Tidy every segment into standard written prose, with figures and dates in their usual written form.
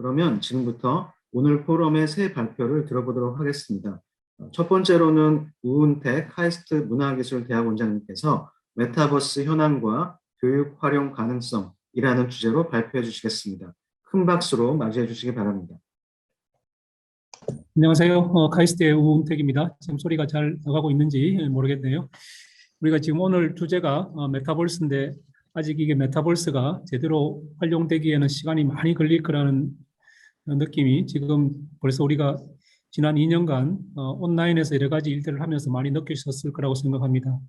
그러면 지금부터 오늘 포럼의 새 발표를 들어보도록 하겠습니다. 첫 번째로는 우은택 카이스트 문화기술대학원장님께서 메타버스 현황과 교육 활용 가능성이라는 주제로 발표해 주시겠습니다. 큰 박수로 맞이해 주시기 바랍니다. 안녕하세요. 카이스트의 우은택입니다. 지금 소리가 잘 나가고 있는지 모르겠네요. 우리가 지금 오늘 주제가 메타버스인데 아직 이게 메타버스가 제대로 활용되기에는 시간이 많이 걸릴 거라는 느낌이 지금 벌써 우리가 지난 2년간 온라인에서 여러 가지 일들을 하면서 많이 느끼셨을 거라고 생각합니다.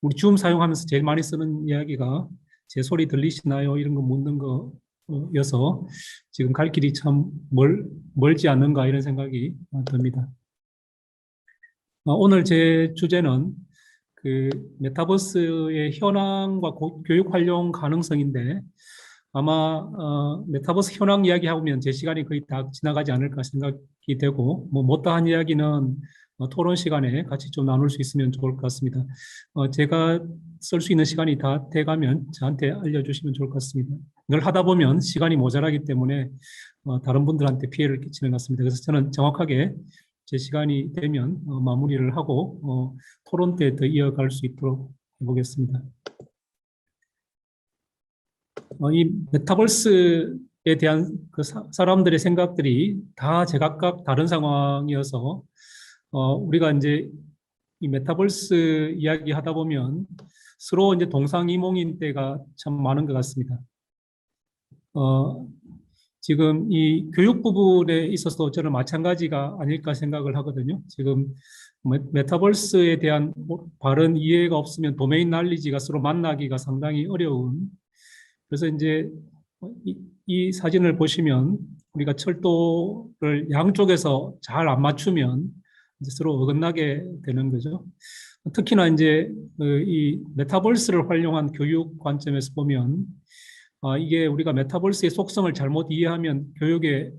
우리 줌 사용하면서 제일 많이 쓰는 이야기가 제 소리 들리시나요? 이런 거 묻는 거여서 지금 갈 길이 참 멀지 않는가 이런 생각이 듭니다. 오늘 제 주제는 그 메타버스의 현황과 교육 활용 가능성인데 아마 메타버스 현황 이야기하면 제 시간이 거의 다 지나가지 않을까 생각이 되고 못다한 이야기는 토론 시간에 같이 좀 나눌 수 있으면 좋을 것 같습니다. 제가 쓸 수 있는 시간이 다 돼가면 저한테 알려주시면 좋을 것 같습니다. 늘 하다 보면 시간이 모자라기 때문에 다른 분들한테 피해를 끼치는 것 같습니다. 그래서 저는 정확하게 제 시간이 되면 마무리를 하고 토론 때 더 이어갈 수 있도록 해보겠습니다. 이 메타버스에 대한 그 사람들의 생각들이 다 제각각 다른 상황이어서 우리가 이제 이 메타버스 이야기 하다 보면 서로 이제 동상이몽인 때가 참 많은 것 같습니다. 지금 이 교육 부분에 있어서도 저는 마찬가지가 아닐까 생각을 하거든요. 지금 메타버스에 대한 바른 이해가 없으면 도메인 날리지가 서로 만나기가 상당히 어려운, 그래서 이제 이 사진을 보시면 우리가 철도를 양쪽에서 잘 안 맞추면 이제 서로 어긋나게 되는 거죠. 특히나 이제 이 메타버스를 활용한 교육 관점에서 보면 이게 우리가 메타버스의 속성을 잘못 이해하면 교육에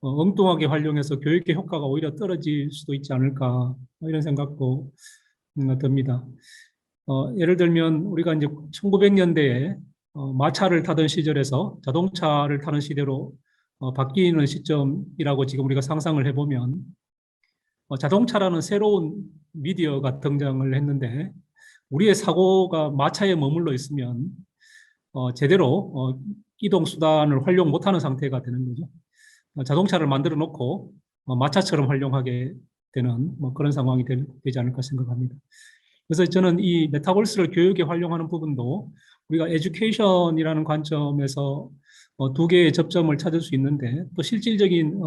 엉뚱하게 활용해서 교육의 효과가 오히려 떨어질 수도 있지 않을까 이런 생각도 듭니다. 예를 들면 우리가 이제 1900년대에 마차를 타던 시절에서 자동차를 타는 시대로 바뀌는 시점이라고 지금 우리가 상상을 해보면 자동차라는 새로운 미디어가 등장을 했는데 우리의 사고가 마차에 머물러 있으면 제대로 이동수단을 활용 못하는 상태가 되는 거죠. 자동차를 만들어 놓고 마차처럼 활용하게 되는 그런 상황이 되지 않을까 생각합니다. 그래서 저는 이 메타버스를 교육에 활용하는 부분도 우리가 에듀케이션이라는 관점에서 두 개의 접점을 찾을 수 있는데 또 실질적인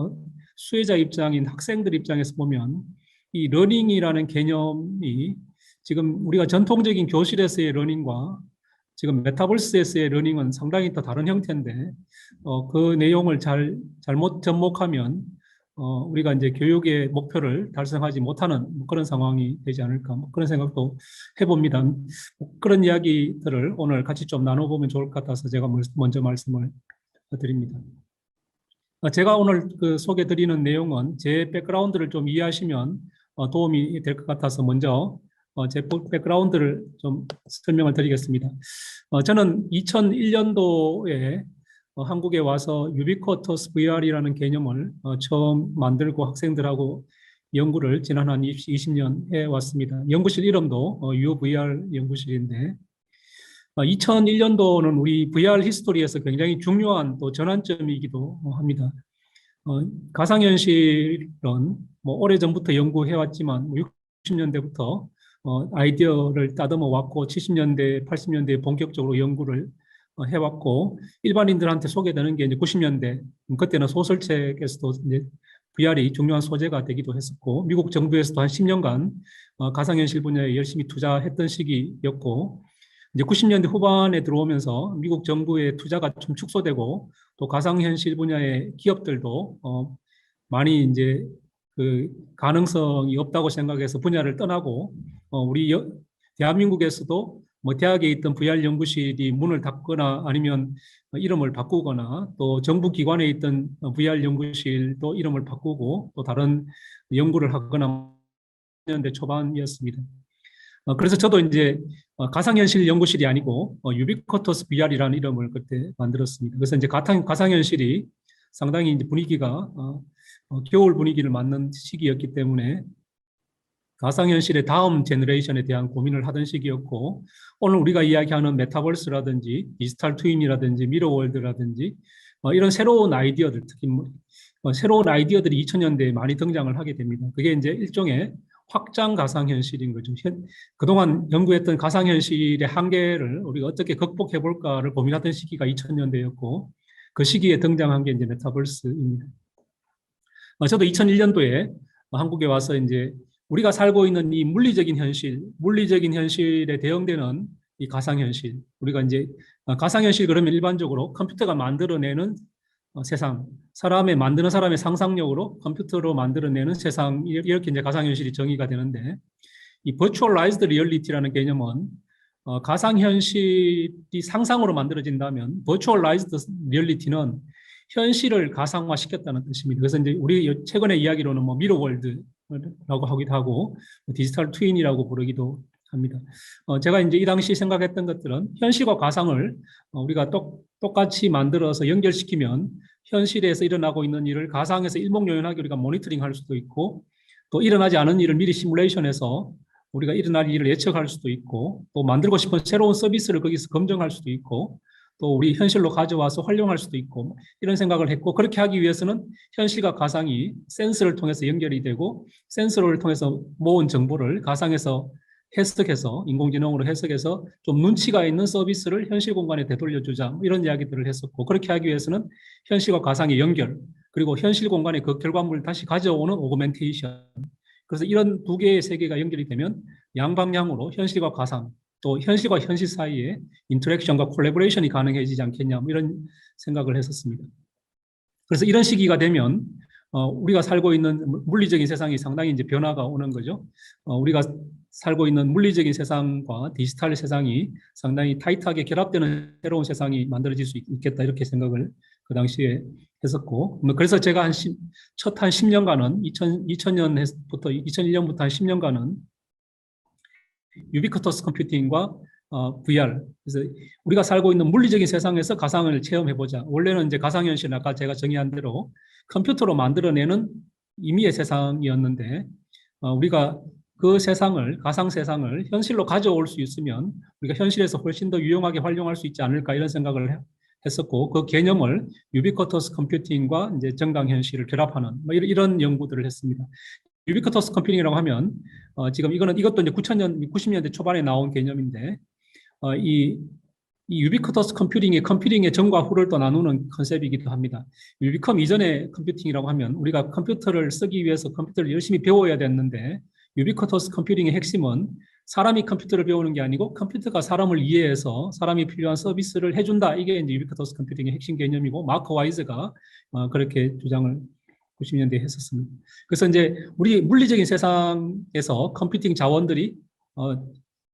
수혜자 입장인 학생들 입장에서 보면 이 러닝이라는 개념이 지금 우리가 전통적인 교실에서의 러닝과 지금 메타버스에서의 러닝은 상당히 또 다른 형태인데 그 내용을 잘못 접목하면 우리가 이제 교육의 목표를 달성하지 못하는 그런 상황이 되지 않을까 그런 생각도 해봅니다. 그런 이야기들을 오늘 같이 좀 나눠보면 좋을 것 같아서 제가 먼저 말씀을 드립니다. 제가 오늘 소개드리는 내용은 제 백그라운드를 좀 이해하시면 도움이 될 것 같아서 먼저 제 백그라운드를 좀 설명을 드리겠습니다. 저는 2001년도에 한국에 와서 유비쿼터스 VR이라는 개념을 처음 만들고 학생들하고 연구를 지난 한 20년 해왔습니다. 연구실 이름도 UVR 연구실인데 2001년도는 우리 VR 히스토리에서 굉장히 중요한 또 전환점이기도 합니다. 가상현실은 오래전부터 연구해왔지만 60년대부터 아이디어를 다듬어 왔고 70년대, 80년대에 본격적으로 연구를 해왔고 일반인들한테 소개되는 게 이제 90년대 그때는 소설책에서도 이제 VR이 중요한 소재가 되기도 했었고 미국 정부에서도 한 10년간 가상현실 분야에 열심히 투자했던 시기였고 이제 90년대 후반에 들어오면서 미국 정부의 투자가 좀 축소되고 또 가상현실 분야의 기업들도 많이 이제 그 가능성이 없다고 생각해서 분야를 떠나고 우리 대한민국에서도 대학에 있던 VR 연구실이 문을 닫거나 아니면 이름을 바꾸거나 또 정부 기관에 있던 VR 연구실도 이름을 바꾸고 또 다른 연구를 하거나 90년대 초반이었습니다. 그래서 저도 이제 가상현실 연구실이 아니고 유비쿼터스 VR이라는 이름을 그때 만들었습니다. 그래서 이제 가상현실이 상당히 이제 분위기가 겨울 분위기를 맞는 시기였기 때문에 가상현실의 다음 제너레이션에 대한 고민을 하던 시기였고, 오늘 우리가 이야기하는 메타버스라든지 디지털 트윈이라든지 미러월드라든지 이런 새로운 아이디어들, 특히 새로운 아이디어들이 2000년대에 많이 등장을 하게 됩니다. 그게 이제 일종의 확장 가상현실인 거죠. 그동안 연구했던 가상현실의 한계를 우리가 어떻게 극복해 볼까를 고민하던 시기가 2000년대였고, 그 시기에 등장한 게 이제 메타버스입니다. 저도 2001년도에 한국에 와서 이제 우리가 살고 있는 이 물리적인 현실에 대응되는 이 가상현실, 우리가 이제 가상현실 그러면 일반적으로 컴퓨터가 만들어내는 세상, 만드는 사람의 상상력으로 컴퓨터로 만들어내는 세상, 이렇게 이제 가상현실이 정의가 되는데, 이 버추얼라이즈드 리얼리티라는 개념은 가상현실이 상상으로 만들어진다면 버추얼라이즈드 리얼리티는 현실을 가상화시켰다는 뜻입니다. 그래서 이제 우리 최근에 이야기로는 뭐 미러월드라고 하기도 하고 디지털 트윈이라고 부르기도 합니다. 제가 이제 이 당시 생각했던 것들은 현실과 가상을 우리가 똑같이 만들어서 연결시키면 현실에서 일어나고 있는 일을 가상에서 일목요연하게 우리가 모니터링할 수도 있고, 또 일어나지 않은 일을 미리 시뮬레이션해서 우리가 일어날 일을 예측할 수도 있고, 또 만들고 싶은 새로운 서비스를 거기서 검증할 수도 있고, 또 우리 현실로 가져와서 활용할 수도 있고, 이런 생각을 했고, 그렇게 하기 위해서는 현실과 가상이 센서를 통해서 연결이 되고, 센서를 통해서 모은 정보를 가상에서 해석해서, 인공지능으로 해석해서 좀 눈치가 있는 서비스를 현실 공간에 되돌려주자, 이런 이야기들을 했었고, 그렇게 하기 위해서는 현실과 가상의 연결, 그리고 현실 공간에 그 결과물을 다시 가져오는 오그멘테이션. 그래서 이런 두 개의 세계가 연결이 되면 양방향으로 현실과 가상, 또 현실과 현실 사이에 인터랙션과 콜라보레이션이 가능해지지 않겠냐, 이런 생각을 했었습니다. 그래서 이런 시기가 되면 우리가 살고 있는 물리적인 세상이 상당히 이제 변화가 오는 거죠. 우리가 살고 있는 물리적인 세상과 디지털 세상이 상당히 타이트하게 결합되는 새로운 세상이 만들어질 수 있겠다, 이렇게 생각을 그 당시에 했었고, 그래서 제가 첫 한 10년간은 2000년부터 2001년부터 한 10년간은 유비쿼터스 컴퓨팅과 VR, 그래서 우리가 살고 있는 물리적인 세상에서 가상을 체험해보자. 원래는 이제 가상현실은 아까 제가 정의한 대로 컴퓨터로 만들어내는 임의의 세상이었는데, 우리가 그 세상을, 가상 세상을 현실로 가져올 수 있으면 우리가 현실에서 훨씬 더 유용하게 활용할 수 있지 않을까, 이런 생각을 했었고, 그 개념을 유비쿼터스 컴퓨팅과 이제 정강현실을 결합하는 이런 연구들을 했습니다. 유비쿼터스 컴퓨팅이라고 하면 지금 이것도 이제 90년대 초반에 나온 개념인데, 이 유비쿼터스 컴퓨팅의 전과 후를 또 나누는 컨셉이기도 합니다. 유비컴 이전의 컴퓨팅이라고 하면 우리가 컴퓨터를 쓰기 위해서 컴퓨터를 열심히 배워야 됐는데, 유비쿼터스 컴퓨팅의 핵심은 사람이 컴퓨터를 배우는 게 아니고 컴퓨터가 사람을 이해해서 사람이 필요한 서비스를 해준다. 이게 이제 유비쿼터스 컴퓨팅의 핵심 개념이고, 마크 와이즈가 그렇게 주장을 90년대에 했었습니다. 그래서 이제 우리 물리적인 세상에서 컴퓨팅 자원들이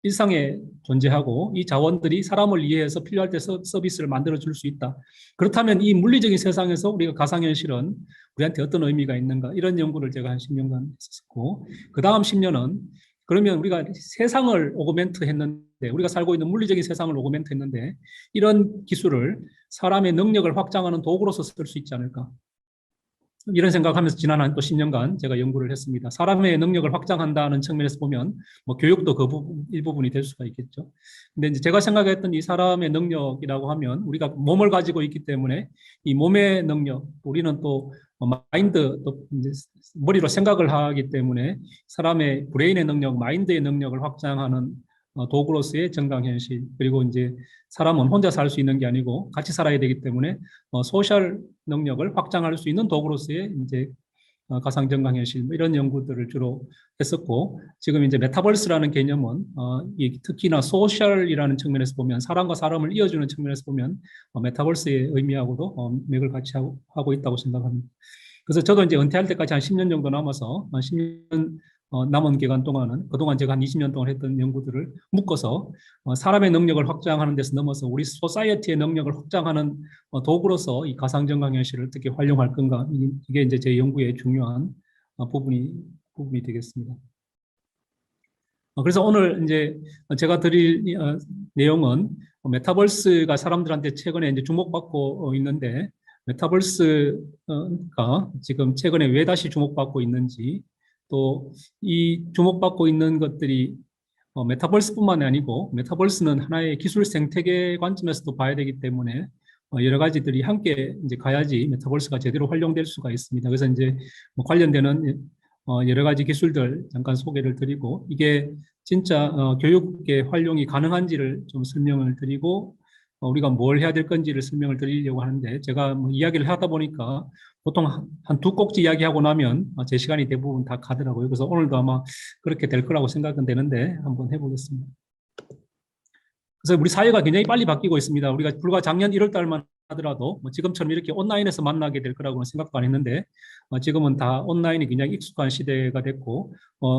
일상에 존재하고, 이 자원들이 사람을 이해해서 필요할 때 서비스를 만들어 줄 수 있다. 그렇다면 이 물리적인 세상에서 우리가 가상현실은 우리한테 어떤 의미가 있는가, 이런 연구를 제가 한 10년간 했었고, 그 다음 10년은 그러면 우리가 세상을 오그멘트 했는데, 우리가 살고 있는 물리적인 세상을 오그멘트 했는데, 이런 기술을 사람의 능력을 확장하는 도구로서 쓸 수 있지 않을까, 이런 생각하면서 지난 한 또 10년간 제가 연구를 했습니다. 사람의 능력을 확장한다는 측면에서 보면 뭐 교육도 그 일부분이 될 수가 있겠죠. 근데 이제 제가 생각했던 이 사람의 능력이라고 하면, 우리가 몸을 가지고 있기 때문에 이 몸의 능력, 우리는 또 마인드, 또 이제 머리로 생각을 하기 때문에 사람의 브레인의 능력, 마인드의 능력을 확장하는 도구로서의 정강현실, 그리고 이제 사람은 혼자 살 수 있는 게 아니고 같이 살아야 되기 때문에 소셜 능력을 확장할 수 있는 도구로서의 이제 가상 정강현실, 이런 연구들을 주로 했었고, 지금 이제 메타버스라는 개념은 특히나 소셜이라는 측면에서 보면, 사람과 사람을 이어주는 측면에서 보면 메타버스의 의미하고도 맥을 같이 하고 있다고 생각합니다. 그래서 저도 이제 은퇴할 때까지 한 10년 정도 남아서 10년 남은 기간 동안은 그동안 제가 한 20년 동안 했던 연구들을 묶어서 사람의 능력을 확장하는 데서 넘어서 우리 소사이어티의 능력을 확장하는 도구로서 이 가상정강현실을 어떻게 활용할 건가, 이게 이제 제 연구의 중요한 부분이 되겠습니다. 그래서 오늘 이제 제가 드릴 내용은 메타버스가 사람들한테 최근에 이제 주목받고 있는데, 메타버스가 지금 최근에 왜 다시 주목받고 있는지, 또 이 주목받고 있는 것들이 메타버스뿐만이 아니고 메타버스는 하나의 기술 생태계 관점에서도 봐야 되기 때문에 여러 가지들이 함께 이제 가야지 메타버스가 제대로 활용될 수가 있습니다. 그래서 이제 뭐 관련되는 여러 가지 기술들 잠깐 소개를 드리고, 이게 진짜 교육에 활용이 가능한지를 좀 설명을 드리고, 우리가 뭘 해야 될 건지를 설명을 드리려고 하는데, 제가 뭐 이야기를 하다 보니까 보통 한 두 꼭지 이야기하고 나면 제 시간이 대부분 다 가더라고요. 그래서 오늘도 아마 그렇게 될 거라고 생각은 되는데 한번 해보겠습니다. 그래서 우리 사회가 굉장히 빨리 바뀌고 있습니다. 우리가 불과 작년 1월 달만 하더라도 뭐 지금처럼 이렇게 온라인에서 만나게 될 거라고는 생각도 안 했는데, 지금은 다 온라인이 굉장히 익숙한 시대가 됐고,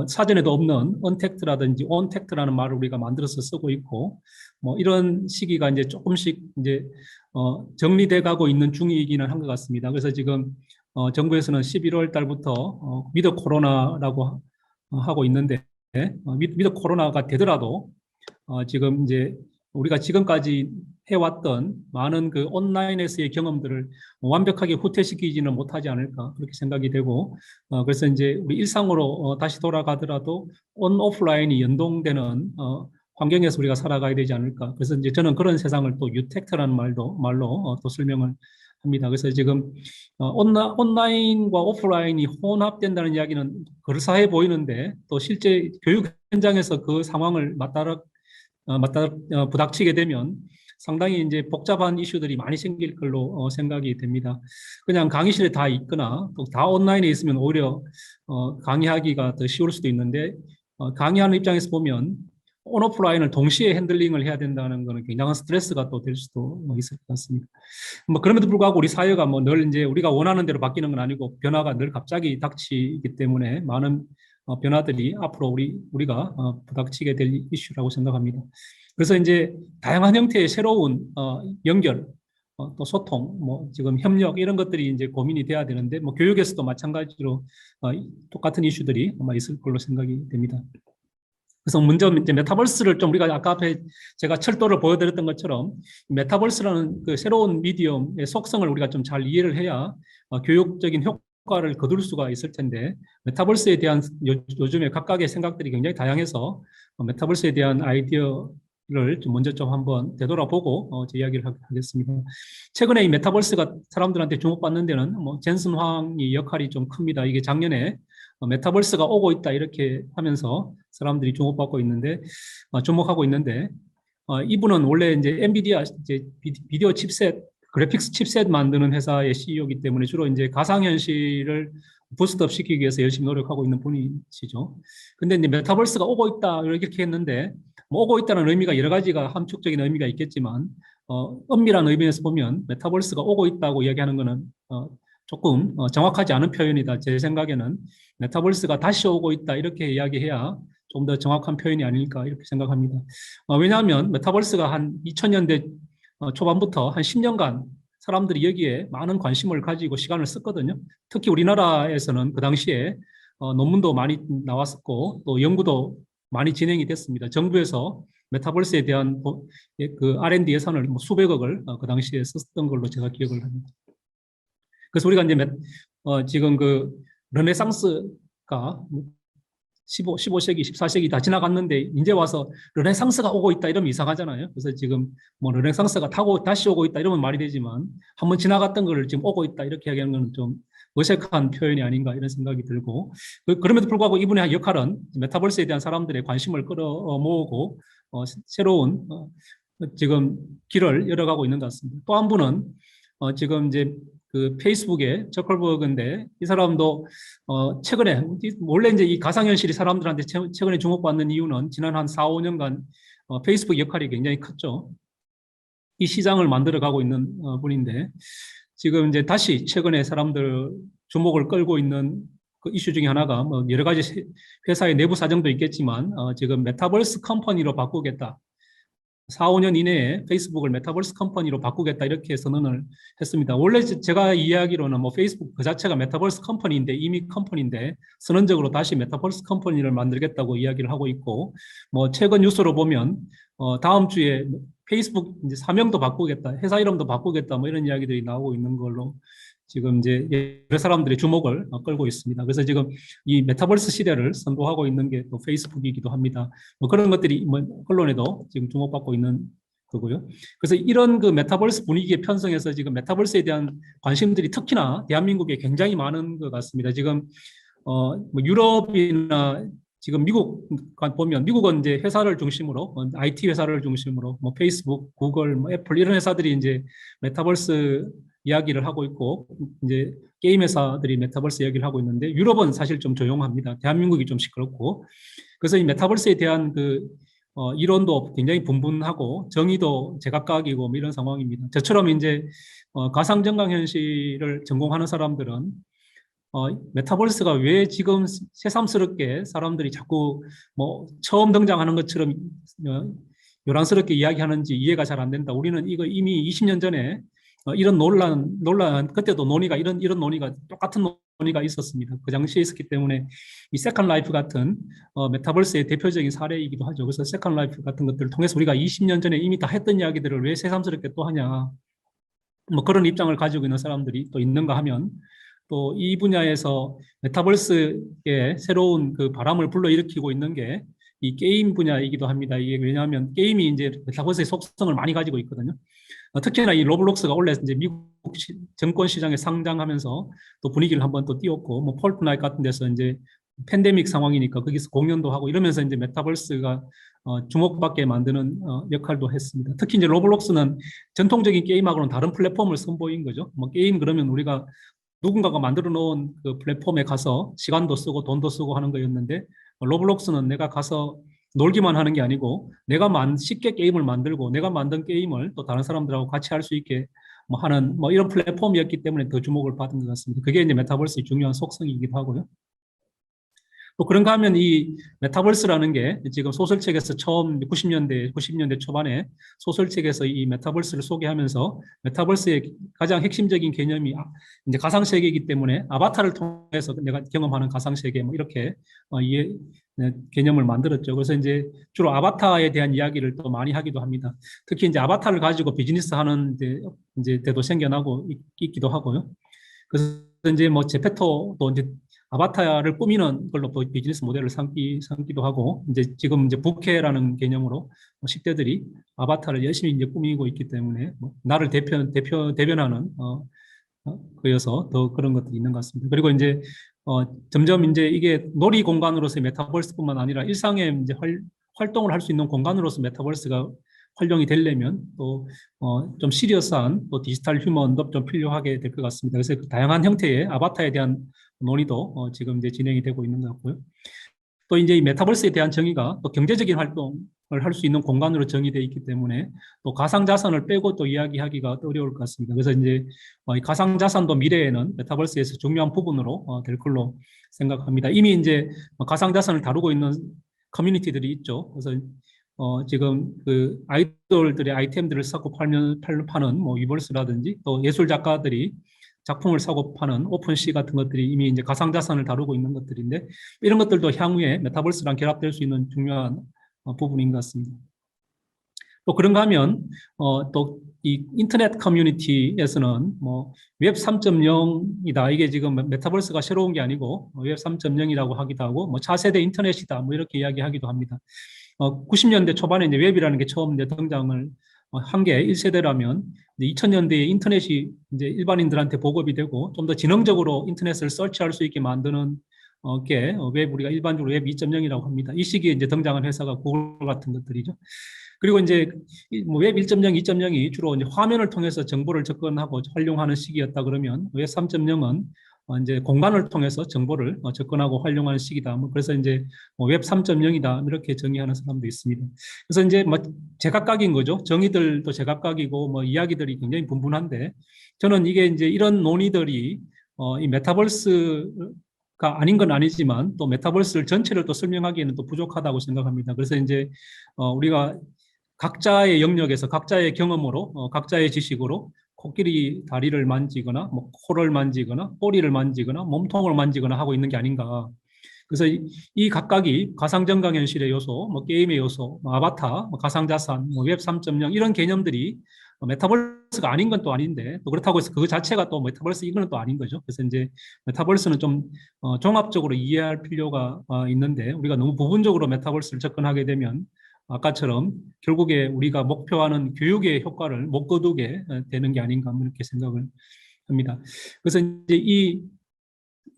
사전에도 없는 언택트라든지 온택트라는 말을 우리가 만들어서 쓰고 있고, 뭐 이런 시기가 이제 조금씩 이제 정리돼 가고 있는 중이기는 한 것 같습니다. 그래서 지금 정부에서는 11월 달부터 위드 코로나라고 하고 있는데, 위드 코로나가 되더라도 지금 이제 우리가 지금까지 해왔던 많은 그 온라인에서의 경험들을 완벽하게 후퇴시키지는 못하지 않을까 그렇게 생각이 되고, 그래서 이제 우리 일상으로 다시 돌아가더라도 온 오프라인이 연동되는 환경에서 우리가 살아가야 되지 않을까. 그래서 이제 저는 그런 세상을 또 유택트라는 말로 또 설명을 합니다. 그래서 지금 온라인과 오프라인이 혼합된다는 이야기는 그럴싸해 보이는데, 또 실제 교육 현장에서 그 상황을 부닥치게 되면 상당히 이제 복잡한 이슈들이 많이 생길 걸로 생각이 됩니다. 그냥 강의실에 다 있거나 또 다 온라인에 있으면 오히려 강의하기가 더 쉬울 수도 있는데, 강의하는 입장에서 보면 온 오프라인을 동시에 핸들링을 해야 된다는 것은 굉장한 스트레스가 또 될 수도 있을 것 같습니다. 뭐 그럼에도 불구하고 우리 사회가 뭐 늘 이제 우리가 원하는 대로 바뀌는 건 아니고 변화가 늘 갑자기 닥치기 때문에 많은 변화들이 앞으로 우리가 부닥치게 될 이슈라고 생각합니다. 그래서 이제 다양한 형태의 새로운 연결, 또 소통, 뭐 지금 협력 이런 것들이 이제 고민이 돼야 되는데, 뭐 교육에서도 마찬가지로 똑같은 이슈들이 아마 있을 걸로 생각이 됩니다. 그래서 먼저 이제 메타버스를 좀 우리가 아까 앞에 제가 철도를 보여드렸던 것처럼 메타버스라는 그 새로운 미디엄의 속성을 우리가 좀 잘 이해를 해야 교육적인 효과를 거둘 수가 있을 텐데, 메타버스에 대한 요즘에 각각의 생각들이 굉장히 다양해서 메타버스에 대한 아이디어를 좀 먼저 좀 한번 되돌아보고 제 이야기를 하겠습니다. 최근에 이 메타버스가 사람들한테 주목받는 데는 뭐 젠슨 황의 역할이 좀 큽니다. 이게 작년에 메타버스가 오고 있다 이렇게 하면서 사람들이 주목하고 있는데, 이분은 원래 이제 엔비디아 이제 비디오 칩셋, 그래픽스 칩셋 만드는 회사의 CEO이기 때문에 주로 이제 가상현실을 부스트업 시키기 위해서 열심히 노력하고 있는 분이시죠. 근데 이제 메타버스가 오고 있다 이렇게 했는데, 뭐 오고 있다는 의미가 여러 가지가 함축적인 의미가 있겠지만, 엄밀한 의미에서 보면 메타버스가 오고 있다고 이야기하는 것은 조금 정확하지 않은 표현이다. 제 생각에는 메타버스가 다시 오고 있다 이렇게 이야기해야 좀 더 정확한 표현이 아닐까 이렇게 생각합니다. 왜냐하면 메타버스가 한 2000년대 초반부터 한 10년간 사람들이 여기에 많은 관심을 가지고 시간을 썼거든요. 특히 우리나라에서는 그 당시에 논문도 많이 나왔었고 또 연구도 많이 진행이 됐습니다. 정부에서 메타버스에 대한 그 R&D 예산을 뭐 수백억을 그 당시에 썼던 걸로 제가 기억을 합니다. 그래서 우리가 이제 지금 그 르네상스가 15세기, 14세기 다 지나갔는데 이제 와서 르네상스가 오고 있다 이러면 이상하잖아요. 그래서 지금 뭐 르네상스가 타고 다시 오고 있다 이러면 말이 되지만, 한번 지나갔던 거를 지금 오고 있다 이렇게 이야기하는 건 좀 어색한 표현이 아닌가 이런 생각이 들고, 그럼에도 불구하고 이분의 역할은 메타버스에 대한 사람들의 관심을 끌어모으고 새로운 지금 길을 열어가고 있는 것 같습니다. 또 한 분은 지금 이제 그 페이스북의 저컬버그인데, 이 사람도 최근에 원래 이제 이 가상현실이 사람들한테 최근에 주목받는 이유는 지난 한 4, 5년간 페이스북 역할이 굉장히 컸죠. 이 시장을 만들어 가고 있는 분인데, 지금 이제 다시 최근에 사람들 주목을 끌고 있는 그 이슈 중에 하나가 뭐 여러 가지 회사의 내부 사정도 있겠지만 지금 메타버스 컴퍼니로 바꾸겠다. 4, 5년 이내에 페이스북을 메타버스 컴퍼니로 바꾸겠다 이렇게 선언을 했습니다. 원래 제가 이야기로는 뭐 페이스북 그 자체가 메타버스 컴퍼니인데 이미 컴퍼니인데 선언적으로 다시 메타버스 컴퍼니를 만들겠다고 이야기를 하고 있고 뭐 최근 뉴스로 보면 다음 주에 페이스북 이제 사명도 바꾸겠다, 회사 이름도 바꾸겠다 뭐 이런 이야기들이 나오고 있는 걸로 지금 이제 여러 사람들의 주목을 끌고 있습니다. 그래서 지금 이 메타버스 시대를 선도하고 있는 게 또 페이스북이기도 합니다. 뭐 그런 것들이 뭐 언론에도 지금 주목받고 있는 거고요. 그래서 이런 그 메타버스 분위기에 편성해서 지금 메타버스에 대한 관심들이 특히나 대한민국에 굉장히 많은 것 같습니다. 지금 뭐 유럽이나 지금 미국 보면 미국은 이제 회사를 중심으로 IT 회사를 중심으로 뭐 페이스북, 구글, 뭐 애플 이런 회사들이 이제 메타버스 이야기를 하고 있고 이제 게임 회사들이 메타버스 이야기를 하고 있는데 유럽은 사실 좀 조용합니다. 대한민국이 좀 시끄럽고 그래서 이 메타버스에 대한 그 이론도 굉장히 분분하고 정의도 제각각이고 뭐 이런 상황입니다. 저처럼 이제 가상정강 현실을 전공하는 사람들은 메타버스가 왜 지금 새삼스럽게 사람들이 자꾸 뭐 처음 등장하는 것처럼 요란스럽게 이야기하는지 이해가 잘 안 된다. 우리는 이거 이미 20년 전에 이런 논란, 그때도 논의가, 이런 논의가, 똑같은 논의가 있었습니다. 그 당시에 있었기 때문에 이 세컨 라이프 같은 메타버스의 대표적인 사례이기도 하죠. 그래서 세컨 라이프 같은 것들을 통해서 우리가 20년 전에 이미 다 했던 이야기들을 왜 새삼스럽게 또 하냐. 뭐 그런 입장을 가지고 있는 사람들이 또 있는가 하면 또 이 분야에서 메타버스의 새로운 그 바람을 불러일으키고 있는 게 이 게임 분야이기도 합니다. 이게 왜냐하면 게임이 이제 메타버스의 속성을 많이 가지고 있거든요. 특히나 이 로블록스가 원래 이제 미국 증권 시장에 상장하면서 또 분위기를 한번 또 띄웠고, 뭐 폴트나이트 같은 데서 이제 팬데믹 상황이니까 거기서 공연도 하고 이러면서 이제 메타버스가 주목받게 만드는 역할도 했습니다. 특히 이제 로블록스는 전통적인 게임하고는 다른 플랫폼을 선보인 거죠. 뭐 게임 그러면 우리가 누군가가 만들어 놓은 그 플랫폼에 가서 시간도 쓰고 돈도 쓰고 하는 거였는데 로블록스는 내가 가서 놀기만 하는 게 아니고 내가 쉽게 게임을 만들고 내가 만든 게임을 또 다른 사람들하고 같이 할 수 있게 뭐 하는 뭐 이런 플랫폼이었기 때문에 더 주목을 받은 것 같습니다. 그게 이제 메타버스의 중요한 속성이기도 하고요. 또 그런가 하면 이 메타버스라는 게 지금 소설책에서 처음 90년대 초반에 소설책에서 이 메타버스를 소개하면서 메타버스의 가장 핵심적인 개념이 이제 가상세계이기 때문에 아바타를 통해서 내가 경험하는 가상세계 뭐 이렇게 개념을 만들었죠. 그래서 이제 주로 아바타에 대한 이야기를 또 많이 하기도 합니다. 특히 이제 아바타를 가지고 비즈니스 하는 이제 데도 생겨나고 있기도 하고요. 그래서 이제 뭐 제페토도 이제 아바타를 꾸미는 걸로 비즈니스 모델을 삼기도 하고, 이제 지금 이제 부캐라는 개념으로 10대들이 아바타를 열심히 이제 꾸미고 있기 때문에 뭐 나를 대변하는 거여서 더 그런 것들이 있는 것 같습니다. 그리고 이제 점점 이제 이게 놀이 공간으로서의 메타버스뿐만 아니라 일상에 이제 활동을 할 수 있는 공간으로서 메타버스가 활용이 되려면 또 좀 시리어스한 또 디지털 휴먼도 좀 필요하게 될 것 같습니다. 그래서 그 다양한 형태의 아바타에 대한 논의도 지금 이제 진행이 되고 있는 것 같고요. 또 이제 이 메타버스에 대한 정의가 또 경제적인 활동을 할 수 있는 공간으로 정의되어 있기 때문에 또 가상자산을 빼고 또 이야기하기가 어려울 것 같습니다. 그래서 이제 이 가상자산도 미래에는 메타버스에서 중요한 부분으로 될 걸로 생각합니다. 이미 이제 가상자산을 다루고 있는 커뮤니티들이 있죠. 그래서 지금 그 아이돌들의 아이템들을 사고 파는 뭐 위버스라든지 또 예술 작가들이 작품을 사고 파는 오픈시 같은 것들이 이미 이제 가상자산을 다루고 있는 것들인데 이런 것들도 향후에 메타버스랑 결합될 수 있는 중요한 부분인 것 같습니다. 또 그런가 하면 또 이 인터넷 커뮤니티에서는 뭐 웹 3.0이다. 이게 지금 메타버스가 새로운 게 아니고 웹 3.0이라고 하기도 하고 뭐 차세대 인터넷이다. 뭐 이렇게 이야기하기도 합니다. 90년대 초반에 이제 웹이라는 게 처음 이제 등장을 한 게 1세대라면 2000년대에 인터넷이 이제 일반인들한테 보급이 되고 좀 더 지능적으로 인터넷을 설치할 수 있게 만드는 게 웹 우리가 일반적으로 웹 2.0이라고 합니다. 이 시기에 이제 등장한 회사가 구글 같은 것들이죠. 그리고 이제 웹 1.0, 2.0이 주로 이제 화면을 통해서 정보를 접근하고 활용하는 시기였다 그러면 웹 3.0은 이제 공간을 통해서 정보를 접근하고 활용하는 시기다. 뭐 그래서 이제 웹 3.0이다 이렇게 정의하는 사람도 있습니다. 그래서 이제 뭐 제각각인 거죠. 정의들도 제각각이고 뭐 이야기들이 굉장히 분분한데 저는 이게 이제 이런 논의들이 이 메타버스가 아닌 건 아니지만 또 메타버스를 전체를 또 설명하기에는 또 부족하다고 생각합니다. 그래서 이제 우리가 각자의 영역에서 각자의 경험으로 각자의 지식으로 코끼리 다리를 만지거나 뭐 코를 만지거나 꼬리를 만지거나 몸통을 만지거나 하고 있는 게 아닌가. 그래서 이 각각이 가상정강현실의 요소, 뭐 게임의 요소, 뭐 아바타, 뭐 가상자산, 뭐 웹 3.0 이런 개념들이 메타버스가 아닌 건 또 아닌데 또 그렇다고 해서 그 자체가 또 메타버스 이거는 또 아닌 거죠. 그래서 이제 메타버스는 좀 종합적으로 이해할 필요가 있는데 우리가 너무 부분적으로 메타버스를 접근하게 되면 아까처럼 결국에 우리가 목표하는 교육의 효과를 못 거두게 되는 게 아닌가 이렇게 생각을 합니다. 그래서 이제 이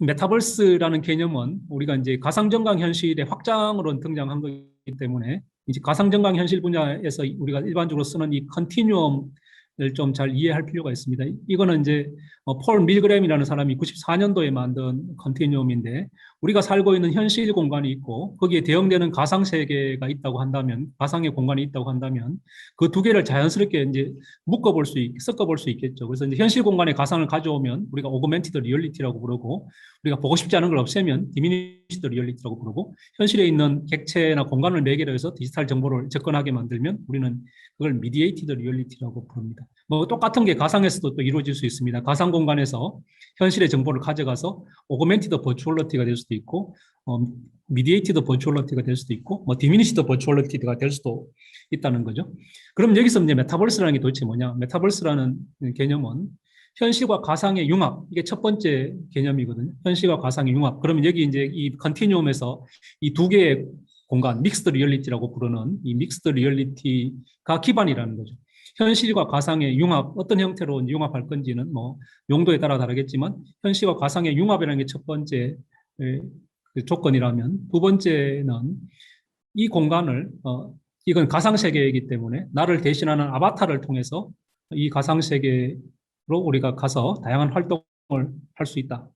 메타버스라는 개념은 우리가 이제 가상정강 현실의 확장으로 등장한 거기 때문에 이제 가상정강 현실 분야에서 우리가 일반적으로 쓰는 이 컨티뉴엄을 좀 잘 이해할 필요가 있습니다. 이거는 이제 폴 밀그램이라는 사람이 94년도에 만든 컨티뉴엄인데 우리가 살고 있는 현실 공간이 있고 거기에 대응되는 가상 세계가 있다고 한다면 가상의 공간이 있다고 한다면 그 두 개를 자연스럽게 이제 묶어볼 수 섞어볼 수 있겠죠. 그래서 이제 현실 공간에 가상을 가져오면 우리가 오그멘티드 리얼리티라고 부르고 우리가 보고 싶지 않은 걸 없애면 디미니시드 리얼리티라고 부르고 현실에 있는 객체나 공간을 매개로 해서 디지털 정보를 접근하게 만들면 우리는 그걸 미디에이티드 리얼리티라고 부릅니다. 뭐 똑같은 게 가상에서도 또 이루어질 수 있습니다. 가상 공간에서 현실의 정보를 가져가서 오그멘티드 버추얼리티가 될 수도 있고 미디에이티드 버추얼리티가 될 수도 있고 뭐 디미니시드 버추얼리티가 될 수도 있다는 거죠. 그럼 여기서 이제 메타버스라는 게 도대체 뭐냐? 메타버스라는 개념은 현실과 가상의 융합, 이게 첫 번째 개념이거든요. 현실과 가상의 융합. 그러면 여기 이제 이 컨티뉴엄에서 이 두 개의 공간, 믹스드 리얼리티라고 부르는 이 믹스드 리얼리티가 기반이라는 거죠. 현실과 가상의 융합, 어떤 형태로 융합할 건지는 뭐 용도에 따라 다르겠지만 현실과 가상의 융합이라는 게 첫 번째 조건이라면 두 번째는 이 공간을 이건 가상 세계이기 때문에 나를 대신하는 아바타를 통해서 이 가상 세계로 우리가 가서 다양한 활동을 할 수 있다.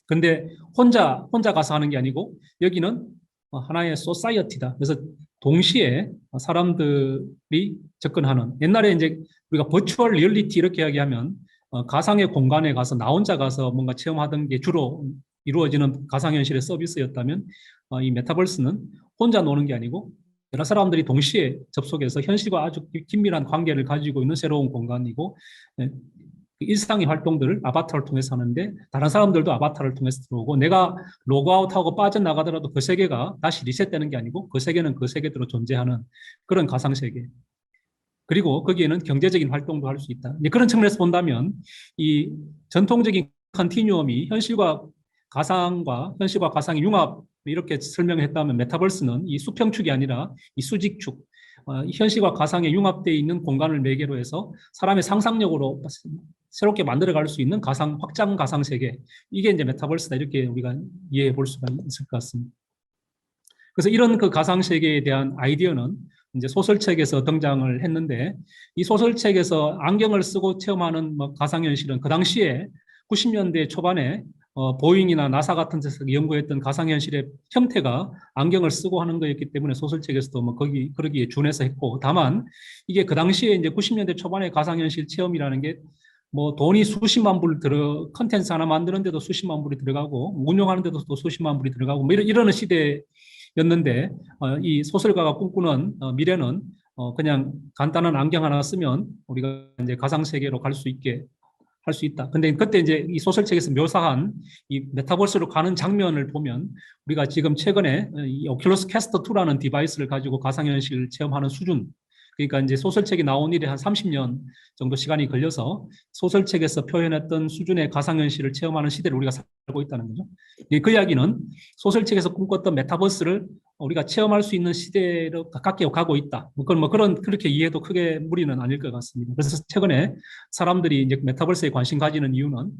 근데 혼자 가서 하는 게 아니고 여기는 하나의 소사이어티다. 그래서 동시에 사람들이 접근하는 옛날에 이제 우리가 버추얼 리얼리티 이렇게 이야기하면 가상의 공간에 가서 나 혼자 가서 뭔가 체험하던 게 주로 이루어지는 가상현실의 서비스였다면 이 메타버스는 혼자 노는 게 아니고 여러 사람들이 동시에 접속해서 현실과 아주 긴밀한 관계를 가지고 있는 새로운 공간이고 일상의 활동들을 아바타를 통해서 하는데 다른 사람들도 아바타를 통해서 들어오고 내가 로그아웃하고 빠져나가더라도 그 세계가 다시 리셋되는 게 아니고 그 세계는 그 세계대로 존재하는 그런 가상세계. 그리고 거기에는 경제적인 활동도 할 수 있다. 그런 측면에서 본다면 이 전통적인 컨티뉴엄이 현실과 가상의 융합 이렇게 설명을 했다면 메타버스는 이 수평축이 아니라 이 수직축, 현실과 가상에 융합되어 있는 공간을 매개로 해서 사람의 상상력으로 새롭게 만들어갈 수 있는 확장 가상 세계, 이게 이제 메타버스다 이렇게 우리가 이해해 볼 수가 있을 것 같습니다. 그래서 이런 그 가상 세계에 대한 아이디어는 이제 소설책에서 등장을 했는데 이 소설책에서 안경을 쓰고 체험하는 가상현실은 그 당시에 90년대 초반에 보잉이나 나사 같은 데서 연구했던 가상현실의 형태가 안경을 쓰고 하는 거였기 때문에 소설책에서도 뭐 그러기에 준해서 했고 다만 이게 그 당시에 이제 90년대 초반의 가상현실 체험이라는 게 뭐 돈이 수십만 불 컨텐츠 하나 만드는데도 수십만 불이 들어가고 운영하는데도 또 수십만 불이 들어가고 뭐 이러는 시대였는데 이 소설가가 꿈꾸는 미래는 그냥 간단한 안경 하나 쓰면 우리가 이제 가상 세계로 갈 수 있게 할 수 있다. 근데 그때 이제 이 소설책에서 묘사한 이 메타버스로 가는 장면을 보면 우리가 지금 최근에 이 오큘러스 캐스터 2라는 디바이스를 가지고 가상현실 체험하는 수준, 그러니까 이제 소설책이 나온 일이 한 30년 정도 시간이 걸려서 소설책에서 표현했던 수준의 가상현실을 체험하는 시대를 우리가 살고 있다는 거죠. 그 이야기는 소설책에서 꿈꿨던 메타버스를 우리가 체험할 수 있는 시대로 가깝게 가고 있다. 그렇게 이해도 크게 무리는 아닐 것 같습니다. 그래서 최근에 사람들이 이제 메타버스에 관심 가지는 이유는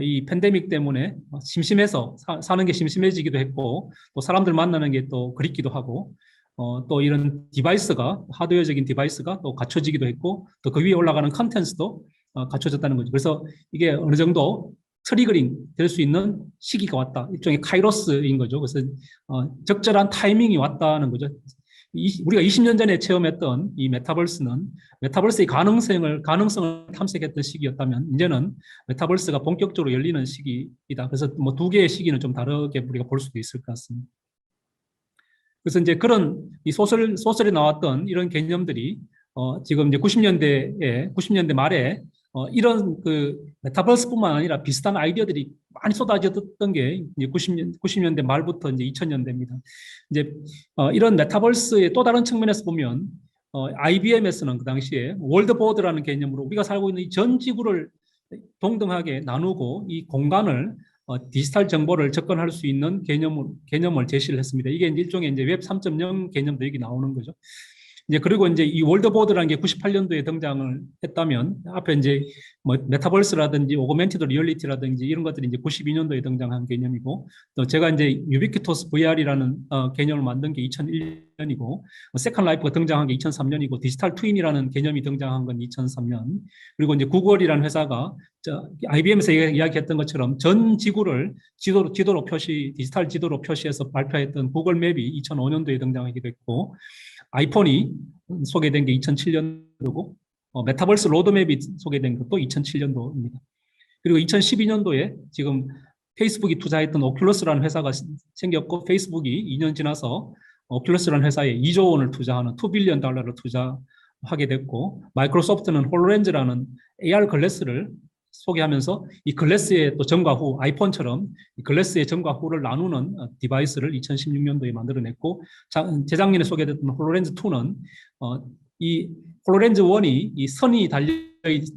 이 팬데믹 때문에 심심해서 사는 게 심심해지기도 했고 또 사람들 만나는 게 또 그립기도 하고 또 이런 디바이스가 하드웨어적인 디바이스가 또 갖춰지기도 했고 또 그 위에 올라가는 컨텐츠도 갖춰졌다는 거죠. 그래서 이게 어느 정도 트리거링 될 수 있는 시기가 왔다. 일종의 카이로스인 거죠. 그래서 적절한 타이밍이 왔다는 거죠. 우리가 20년 전에 체험했던 이 메타버스의 가능성을 탐색했던 시기였다면 이제는 메타버스가 본격적으로 열리는 시기이다. 그래서 뭐 두 개의 시기는 좀 다르게 우리가 볼 수도 있을 것 같습니다. 그래서 이제 그런 이 소설에 나왔던 이런 개념들이 지금 이제 90년대 말에 이런 그 메타버스뿐만 아니라 비슷한 아이디어들이 많이 쏟아졌던 게 이제 90년대 말부터 이제 2000년대입니다. 이제 이런 메타버스의 또 다른 측면에서 보면 IBM에서는 그 당시에 월드보드라는 개념으로 우리가 살고 있는 이 전 지구를 동등하게 나누고 이 공간을 디지털 정보를 접근할 수 있는 개념을 제시를 했습니다. 이게 이제 일종의 이제 웹 3.0 개념도 여기 나오는 거죠. 이제 그리고 이제 이 월드보드라는 게 98년도에 등장을 했다면 앞에 이제 뭐 메타버스라든지 오그멘티드 리얼리티라든지 이런 것들이 이제 92년도에 등장한 개념이고 또 제가 이제 유비퀴토스 VR이라는 개념을 만든 게 2001년이고 세컨 라이프가 등장한 게 2003년이고 디지털 트윈이라는 개념이 등장한 건 2003년 그리고 이제 구글이라는 회사가 IBM에서 이야기했던 것처럼 전 지구를 지도로 디지털 지도로 표시해서 발표했던 구글 맵이 2005년도에 등장하게 됐고 아이폰이 소개된 게 2007년도고 메타버스 로드맵이 소개된 것도 2007년도입니다. 그리고 2012년도에 지금 페이스북이 투자했던 오큘러스라는 회사가 생겼고 페이스북이 2년 지나서 오큘러스라는 회사에 2조 원을 투자하는 2 빌리언 달러를 투자하게 됐고 마이크로소프트는 홀로렌즈라는 AR 글래스를 소개하면서 이 글래스의 또 전과 후 아이폰처럼 이 글래스의 전과 후를 나누는 디바이스를 2016년도에 만들어냈고 재작년에 소개됐던 홀로렌즈 2는 이 홀로렌즈 1이 이 선이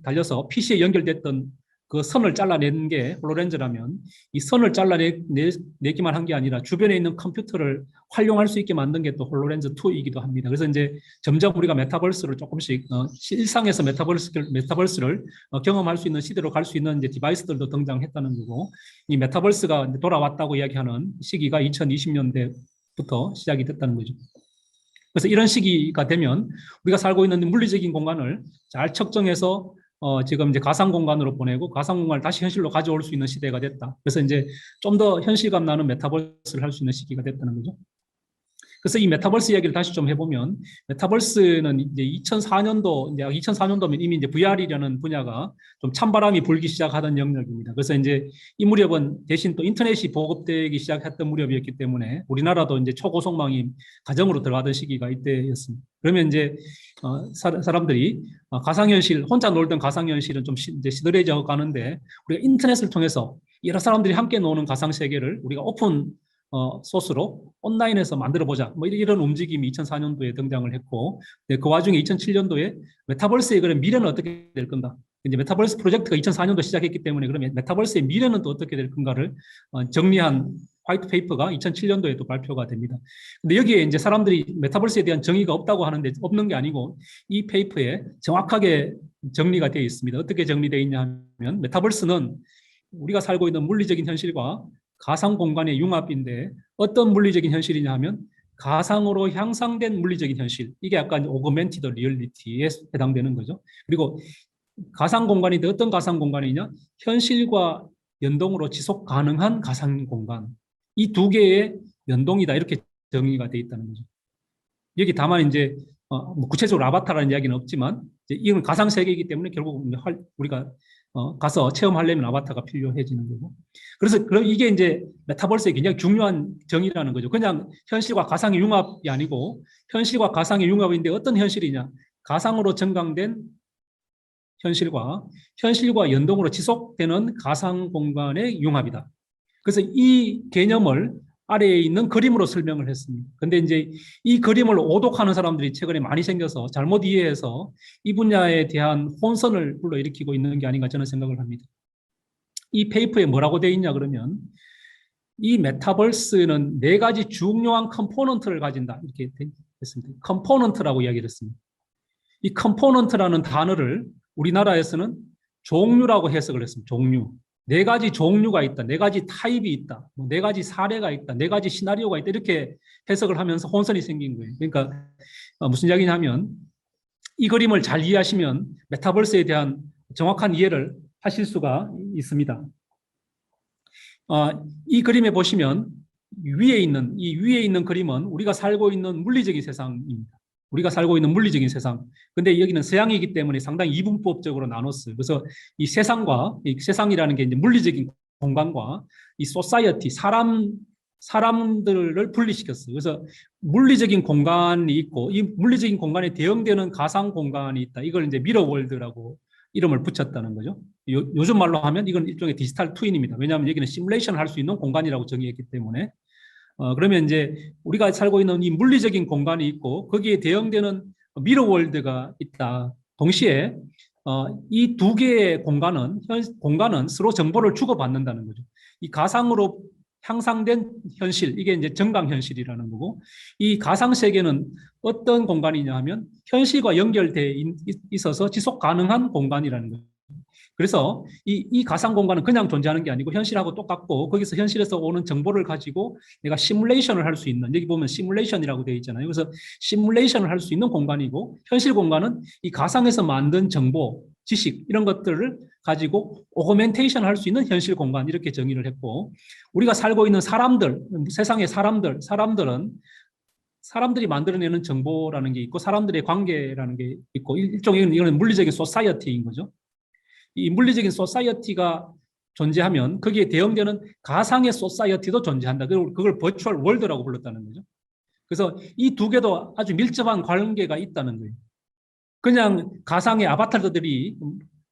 달려서 PC에 연결됐던 그 선을 잘라낸 게 홀로렌즈라면 이 선을 잘라내기만 한 게 아니라 주변에 있는 컴퓨터를 활용할 수 있게 만든 게 또 홀로렌즈 2이기도 합니다. 그래서 이제 점점 우리가 메타버스를 조금씩 일상에서 메타버스를 경험할 수 있는 시대로 갈 수 있는 이제 디바이스들도 등장했다는 거고 이 메타버스가 돌아왔다고 이야기하는 시기가 2020년대부터 시작이 됐다는 거죠. 그래서 이런 시기가 되면 우리가 살고 있는 물리적인 공간을 잘 측정해서 지금 이제 가상 공간으로 보내고 가상 공간을 다시 현실로 가져올 수 있는 시대가 됐다. 그래서 이제 좀 더 현실감 나는 메타버스를 할 수 있는 시기가 됐다는 거죠. 그래서 이 메타버스 이야기를 다시 좀 해보면 메타버스는 이제 2004년도면 이미 이제 VR이라는 분야가 좀 찬바람이 불기 시작하던 영역입니다. 그래서 이제 이 무렵은 대신 또 인터넷이 보급되기 시작했던 무렵이었기 때문에 우리나라도 이제 초고속망이 가정으로 들어가던 시기가 이때였습니다. 그러면 이제 사람들이 가상현실 혼자 놀던 가상현실은 좀 이제 시들해져 가는데 우리가 인터넷을 통해서 여러 사람들이 함께 노는 가상 세계를 우리가 오픈 소스로 온라인에서 만들어보자. 뭐 이런 움직임이 2004년도에 등장을 했고, 그 와중에 2007년도에 메타버스의 그런 미래는 어떻게 될 건가? 이제 메타버스 프로젝트가 2004년도 시작했기 때문에 그러면 메타버스의 미래는 또 어떻게 될 건가를 정리한 화이트 페이퍼가 2007년도에 또 발표가 됩니다. 근데 여기에 이제 사람들이 메타버스에 대한 정의가 없다고 하는데 없는 게 아니고 이 페이퍼에 정확하게 정리가 되어 있습니다. 어떻게 정리되어 있냐 하면 메타버스는 우리가 살고 있는 물리적인 현실과 가상 공간의 융합인데 어떤 물리적인 현실이냐 하면 가상으로 향상된 물리적인 현실. 이게 약간 오그멘티드 리얼리티에 해당되는 거죠. 그리고 가상 공간인데 어떤 가상 공간이냐? 현실과 연동으로 지속 가능한 가상 공간. 이 두 개의 연동이다. 이렇게 정의가 되어 있다는 거죠. 여기 다만 이제 뭐 구체적으로 아바타라는 이야기는 없지만 이건 가상 세계이기 때문에 결국 우리가 가서 체험하려면 아바타가 필요해지는 거고. 그래서 이게 이제 메타버스의 굉장히 중요한 정의라는 거죠. 그냥 현실과 가상의 융합이 아니고 현실과 가상의 융합인데 어떤 현실이냐? 가상으로 증강된 현실과 연동으로 지속되는 가상 공간의 융합이다. 그래서 이 개념을 아래에 있는 그림으로 설명을 했습니다. 근데 이제 이 그림을 오독하는 사람들이 최근에 많이 생겨서 잘못 이해해서 이 분야에 대한 혼선을 불러일으키고 있는 게 아닌가 저는 생각을 합니다. 이 페이퍼에 뭐라고 되어 있냐 그러면 이 메타버스는 4가지 중요한 컴포넌트를 가진다. 이렇게 됐습니다. 컴포넌트라고 이야기를 했습니다. 이 컴포넌트라는 단어를 우리나라에서는 종류라고 해석을 했습니다. 종류. 4가지 종류가 있다. 4가지 타입이 있다. 4가지 사례가 있다. 4가지 시나리오가 있다. 이렇게 해석을 하면서 혼선이 생긴 거예요. 그러니까 무슨 이야기냐면 이 그림을 잘 이해하시면 메타버스에 대한 정확한 이해를 하실 수가 있습니다. 이 그림에 보시면 위에 있는 그림은 우리가 살고 있는 물리적인 세상입니다. 우리가 살고 있는 물리적인 세상. 근데 여기는 서양이기 때문에 상당히 이분법적으로 나눴어요. 그래서 이 세상이라는 게 이제 물리적인 공간과 이 소사이어티, 사람들을 분리시켰어요. 그래서 물리적인 공간이 있고 이 물리적인 공간에 대응되는 가상 공간이 있다. 이걸 이제 미러월드라고 이름을 붙였다는 거죠. 요즘 말로 하면 이건 일종의 디지털 트윈입니다. 왜냐하면 여기는 시뮬레이션을 할 수 있는 공간이라고 정의했기 때문에 그러면 이제 우리가 살고 있는 이 물리적인 공간이 있고 거기에 대응되는 미러월드가 있다. 동시에 이 두 개의 공간은 서로 정보를 주고받는다는 거죠. 이 가상으로 향상된 현실, 이게 이제 정강현실이라는 거고, 이 가상 세계는 어떤 공간이냐 하면 현실과 연결돼 있어서 지속 가능한 공간이라는 거예요. 그래서 이 가상 공간은 그냥 존재하는 게 아니고 현실하고 똑같고 거기서 현실에서 오는 정보를 가지고 내가 시뮬레이션을 할 수 있는, 여기 보면 시뮬레이션이라고 되어 있잖아요. 그래서 시뮬레이션을 할 수 있는 공간이고 현실 공간은 이 가상에서 만든 정보, 지식 이런 것들을 가지고 오거멘테이션 할 수 있는 현실 공간 이렇게 정의를 했고 우리가 살고 있는 사람들, 세상의 사람들은 사람들이 만들어내는 정보라는 게 있고 사람들의 관계라는 게 있고 일종의 이거는 물리적인 소사이어티인 거죠. 이 물리적인 소사이어티가 존재하면 거기에 대응되는 가상의 소사이어티도 존재한다. 그걸 버추얼 월드라고 불렀다는 거죠. 그래서 이 두 개도 아주 밀접한 관계가 있다는 거예요. 그냥 가상의 아바타들이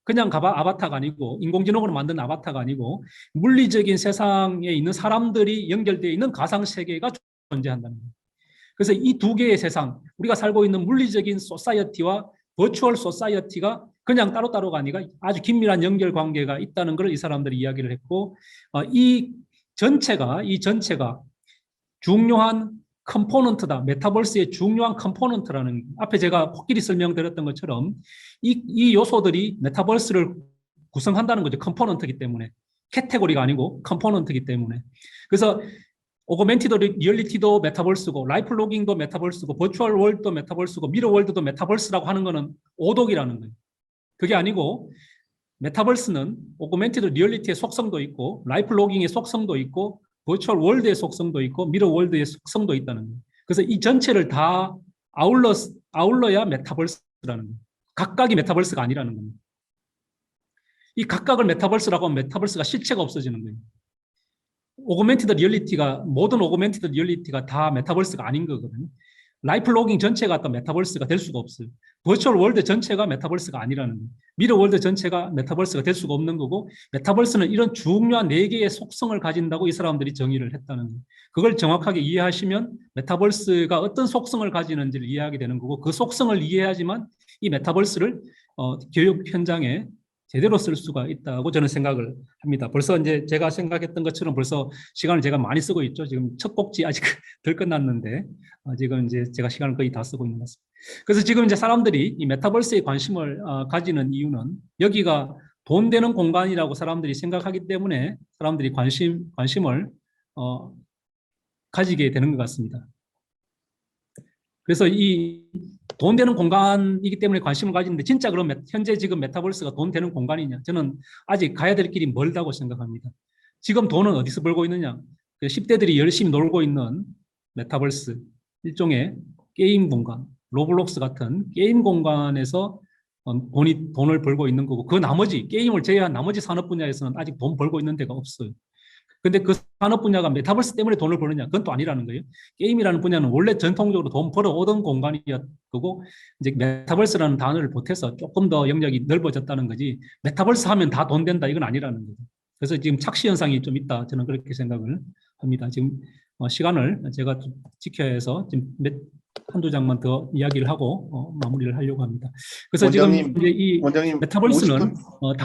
그냥 아바타가 아니고 인공지능으로 만든 아바타가 아니고 물리적인 세상에 있는 사람들이 연결되어 있는 가상 세계가 존재한다는 거예요. 그래서 이 두 개의 세상, 우리가 살고 있는 물리적인 소사이어티와 버추얼 소사이어티가 그냥 따로따로가 아니라 아주 긴밀한 연결 관계가 있다는 걸 이 사람들이 이야기를 했고 이 전체가 중요한 컴포넌트다. 메타버스의 중요한 컴포넌트라는 앞에 제가 코끼리 설명드렸던 것처럼 이 요소들이 메타버스를 구성한다는 거죠. 컴포넌트이기 때문에. 카테고리가 아니고 컴포넌트이기 때문에. 그래서 오거멘티드 리얼리티도 메타버스고 라이프 로깅도 메타버스고 버추얼 월드도 메타버스고 미러 월드도 메타버스라고 하는 거는 오독이라는 거예요. 그게 아니고 메타버스는 오거멘티드 리얼리티의 속성도 있고 라이프 로깅의 속성도 있고 버추얼 월드의 속성도 있고 미러 월드의 속성도 있다는 거예요. 그래서 이 전체를 다 아울러야 메타버스라는 거예요. 각각이 메타버스가 아니라는 겁니다. 이 각각을 메타버스라고 하면 메타버스가 실체가 없어지는 거예요. 오거멘티드 리얼리티가 모든 오거멘티드 리얼리티가 다 메타버스가 아닌 거거든요. 라이프 로깅 전체가 또 메타버스가 될 수가 없어요. 버추얼 월드 전체가 메타버스가 아니라는 거예요. 미러 월드 전체가 메타버스가 될 수가 없는 거고 메타버스는 이런 중요한 4개의 속성을 가진다고 이 사람들이 정의를 했다는 거예요. 그걸 정확하게 이해하시면 메타버스가 어떤 속성을 가지는지를 이해하게 되는 거고 그 속성을 이해해야지만 이 메타버스를 교육 현장에 제대로 쓸 수가 있다고 저는 생각을 합니다. 벌써 이제 제가 생각했던 것처럼 벌써 시간을 제가 많이 쓰고 있죠. 지금 첫 곡지 아직 덜 끝났는데 지금 이제 제가 시간을 거의 다 쓰고 있는 것 같습니다. 그래서 지금 이제 사람들이 이 메타버스에 관심을 가지는 이유는 여기가 돈 되는 공간이라고 사람들이 생각하기 때문에 사람들이 관심을 가지게 되는 것 같습니다. 그래서 이 돈 되는 공간이기 때문에 관심을 가지는데 진짜 그럼 현재 지금 메타버스가 돈 되는 공간이냐? 저는 아직 가야 될 길이 멀다고 생각합니다. 지금 돈은 어디서 벌고 있느냐? 10대들이 열심히 놀고 있는 메타버스, 일종의 게임 공간, 로블록스 같은 게임 공간에서 돈을 벌고 있는 거고 그 나머지 게임을 제외한 나머지 산업 분야에서는 아직 돈 벌고 있는 데가 없어요. 근데 그 산업 분야가 메타버스 때문에 돈을 버느냐? 그건 또 아니라는 거예요. 게임이라는 분야는 원래 전통적으로 돈 벌어오던 공간이었고 이제 메타버스라는 단어를 보태서 조금 더 영역이 넓어졌다는 거지 메타버스 하면 다 돈 된다 이건 아니라는 거죠. 그래서 지금 착시 현상이 좀 있다. 저는 그렇게 생각을 합니다. 지금 시간을 제가 좀 지켜야 해서 지금 한두 장만 더 이야기를 하고 마무리를 하려고 합니다. 그래서 원장님, 지금 이제 이 원장님 메타버스는 50분?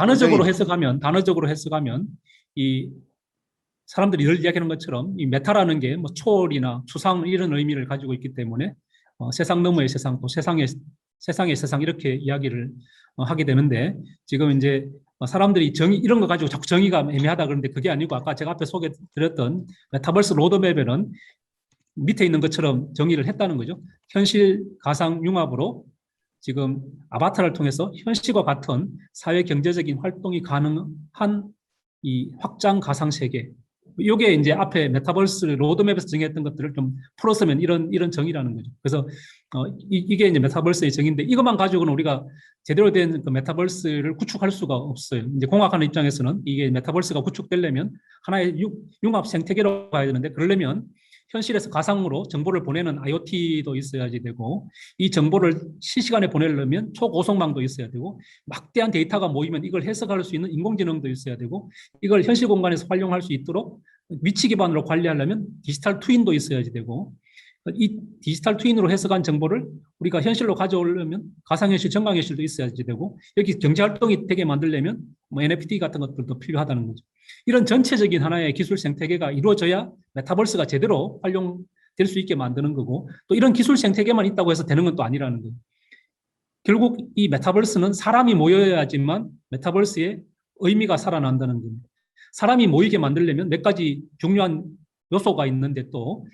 단어적으로 해석하면 이 사람들이 늘 이야기하는 것처럼 이 메타라는 게 뭐 초월이나 추상 이런 의미를 가지고 있기 때문에 세상 너머의 세상 또 세상의 세상 이렇게 이야기를 하게 되는데 지금 이제 사람들이 이런 거 가지고 자꾸 정의가 애매하다 그러는데 그게 아니고 아까 제가 앞에 소개드렸던 메타버스 로드맵에는 밑에 있는 것처럼 정의를 했다는 거죠. 현실 가상 융합으로 지금 아바타를 통해서 현실과 같은 사회 경제적인 활동이 가능한 이 확장 가상 세계 이게 이제 앞에 메타버스 로드맵에서 정했던 것들을 좀 풀었으면 이런 정의라는 거죠. 그래서 이게 이제 메타버스의 정의인데 이것만 가지고는 우리가 제대로 된 그 메타버스를 구축할 수가 없어요. 이제 공학하는 입장에서는 이게 메타버스가 구축되려면 하나의 융합 생태계로 가야 되는데 그러려면 현실에서 가상으로 정보를 보내는 IoT도 있어야지 되고 이 정보를 실시간에 보내려면 초고속망도 있어야 되고 막대한 데이터가 모이면 이걸 해석할 수 있는 인공지능도 있어야 되고 이걸 현실 공간에서 활용할 수 있도록 위치 기반으로 관리하려면 디지털 트윈도 있어야지 되고 이 디지털 트윈으로 해석한 정보를 우리가 현실로 가져오려면 가상현실, 정강현실도 있어야지 되고 여기 경제활동이 되게 만들려면 뭐 NFT 같은 것들도 필요하다는 거죠. 이런 전체적인 하나의 기술 생태계가 이루어져야 메타버스가 제대로 활용될 수 있게 만드는 거고 또 이런 기술 생태계만 있다고 해서 되는 건 또 아니라는 거예요. 결국 이 메타버스는 사람이 모여야지만 메타버스의 의미가 살아난다는 겁니다. 사람이 모이게 만들려면 몇 가지 중요한 요소가 있는데 또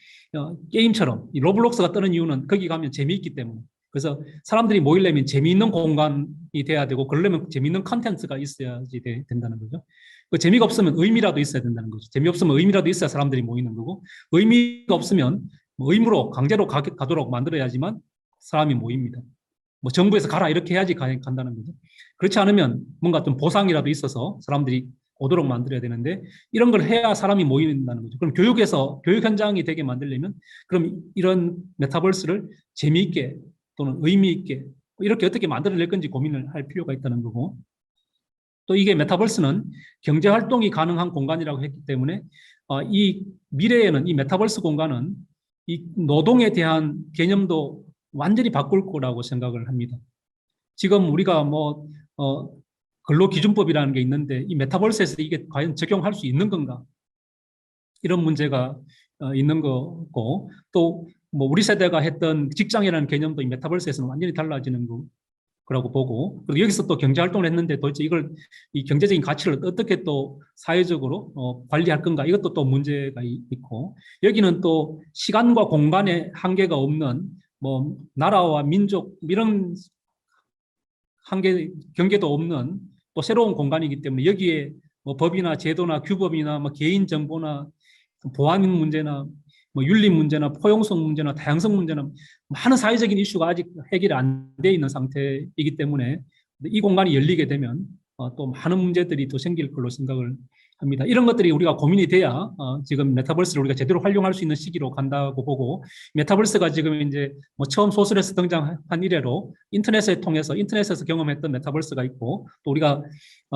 게임처럼 이 로블록스가 뜨는 이유는 거기 가면 재미있기 때문에 그래서 사람들이 모이려면 재미있는 공간이 돼야 되고 그러려면 재미있는 컨텐츠가 있어야지 된다는 거죠. 그 재미가 없으면 의미라도 있어야 된다는 거죠. 재미없으면 의미라도 있어야 사람들이 모이는 거고 의미가 없으면 뭐 의무로 강제로 가도록 만들어야지만 사람이 모입니다. 뭐 정부에서 가라 이렇게 해야지 간다는 거죠. 그렇지 않으면 뭔가 좀 보상이라도 있어서 사람들이 오도록 만들어야 되는데 이런 걸 해야 사람이 모인다는 거죠. 그럼 교육에서 교육 현장이 되게 만들려면 그럼 이런 메타버스를 재미있게 또는 의미 있게 이렇게 어떻게 만들어낼 건지 고민을 할 필요가 있다는 거고 또 이게 메타버스는 경제 활동이 가능한 공간이라고 했기 때문에 이 미래에는 이 메타버스 공간은 이 노동에 대한 개념도 완전히 바꿀 거라고 생각을 합니다. 지금 우리가 근로기준법이라는 게 있는데 이 메타버스에서 이게 과연 적용할 수 있는 건가? 이런 문제가 있는 거고 또 뭐 우리 세대가 했던 직장이라는 개념도 이 메타버스에서는 완전히 달라지는 거라고 보고 그리고 여기서 또 경제활동을 했는데 도대체 이걸 이 경제적인 가치를 어떻게 또 사회적으로 관리할 건가 이것도 또 문제가 있고 여기는 또 시간과 공간의 한계가 없는 뭐 나라와 민족 이런 경계도 없는 또 새로운 공간이기 때문에 여기에 뭐 법이나 제도나 규범이나 뭐 개인 정보나 보안 문제나 뭐 윤리 문제나 포용성 문제나 다양성 문제나 많은 사회적인 이슈가 아직 해결이 안 돼 있는 상태이기 때문에 이 공간이 열리게 되면 또 많은 문제들이 또 생길 걸로 생각을 합니다. 이런 것들이 우리가 고민이 돼야 지금 메타버스를 우리가 제대로 활용할 수 있는 시기로 간다고 보고 메타버스가 지금 이제 뭐 처음 소설에서 등장한 이래로 인터넷에서 경험했던 메타버스가 있고 또 우리가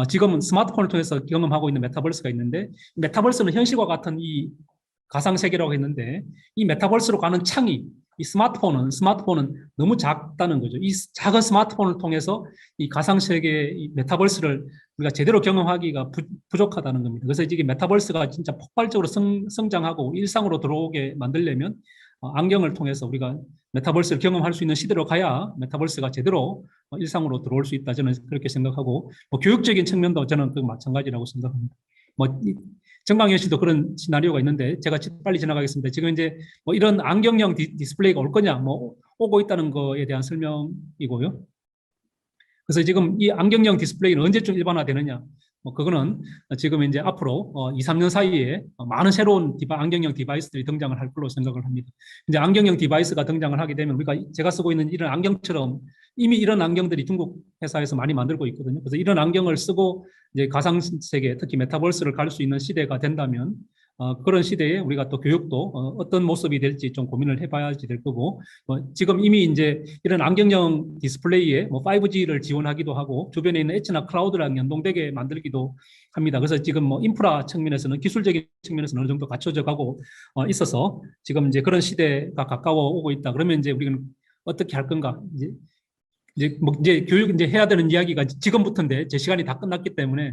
지금은 스마트폰을 통해서 경험하고 있는 메타버스가 있는데 메타버스는 현실과 같은 이 가상세계라고 했는데 이 메타버스로 가는 창이 이 스마트폰은 너무 작다는 거죠. 이 작은 스마트폰을 통해서 이 가상세계 이 메타버스를 우리가 제대로 경험하기가 부족하다는 겁니다. 그래서 이게 메타버스가 진짜 폭발적으로 성장하고 일상으로 들어오게 만들려면 안경을 통해서 우리가 메타버스를 경험할 수 있는 시대로 가야 메타버스가 제대로 일상으로 들어올 수 있다. 저는 그렇게 생각하고 뭐 교육적인 측면도 저는 그 마찬가지라고 생각합니다. 뭐 정강현실도 그런 시나리오가 있는데 제가 빨리 지나가겠습니다. 지금 이제 뭐 이런 안경형 디스플레이가 올 거냐, 뭐 오고 있다는 거에 대한 설명이고요. 그래서 지금 이 안경형 디스플레이는 언제쯤 일반화되느냐? 뭐 그거는 지금 이제 앞으로 2, 3년 사이에 많은 새로운 안경형 디바이스들이 등장을 할 걸로 생각을 합니다. 이제 안경형 디바이스가 등장을 하게 되면 우리가 제가 쓰고 있는 이런 안경처럼 이미 이런 안경들이 중국 회사에서 많이 만들고 있거든요. 그래서 이런 안경을 쓰고 이제 가상세계, 특히 메타버스를 갈 수 있는 시대가 된다면 그런 시대에 우리가 또 교육도 어떤 모습이 될지 좀 고민을 해봐야지 될 거고 지금 이미 이제 이런 안경형 디스플레이에 뭐 5G를 지원하기도 하고 주변에 있는 엣지나 클라우드랑 연동되게 만들기도 합니다. 그래서 지금 뭐 인프라 측면에서는 기술적인 측면에서는 어느 정도 갖춰져 가고 있어서 지금 이제 그런 시대가 가까워 오고 있다. 그러면 이제 우리는 어떻게 할 건가? 이제 교육 이제 해야 되는 이야기가 지금부터인데 제 시간이 다 끝났기 때문에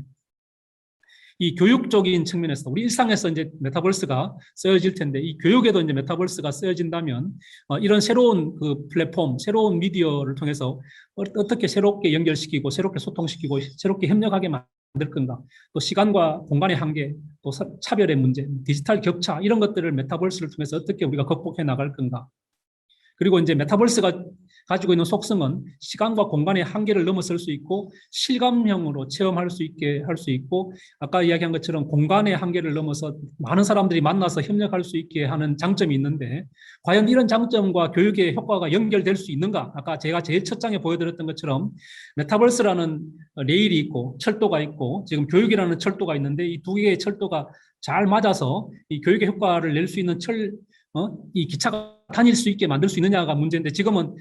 이 교육적인 측면에서 우리 일상에서 이제 메타버스가 쓰여질 텐데 이 교육에도 이제 메타버스가 쓰여진다면 이런 새로운 그 플랫폼, 새로운 미디어를 통해서 어떻게 새롭게 연결시키고 새롭게 소통시키고 새롭게 협력하게 만들 건가? 또 시간과 공간의 한계, 또 차별의 문제, 디지털 격차 이런 것들을 메타버스를 통해서 어떻게 우리가 극복해 나갈 건가? 그리고 이제 메타버스가 가지고 있는 속성은 시간과 공간의 한계를 넘어설 수 있고 실감형으로 체험할 수 있게 할 수 있고 아까 이야기한 것처럼 공간의 한계를 넘어서 많은 사람들이 만나서 협력할 수 있게 하는 장점이 있는데 과연 이런 장점과 교육의 효과가 연결될 수 있는가? 아까 제가 제일 첫 장에 보여드렸던 것처럼 메타버스라는 레일이 있고 철도가 있고 지금 교육이라는 철도가 있는데 이 두 개의 철도가 잘 맞아서 이 교육의 효과를 낼 수 있는 이 기차가 다닐 수 있게 만들 수 있느냐가 문제인데 지금은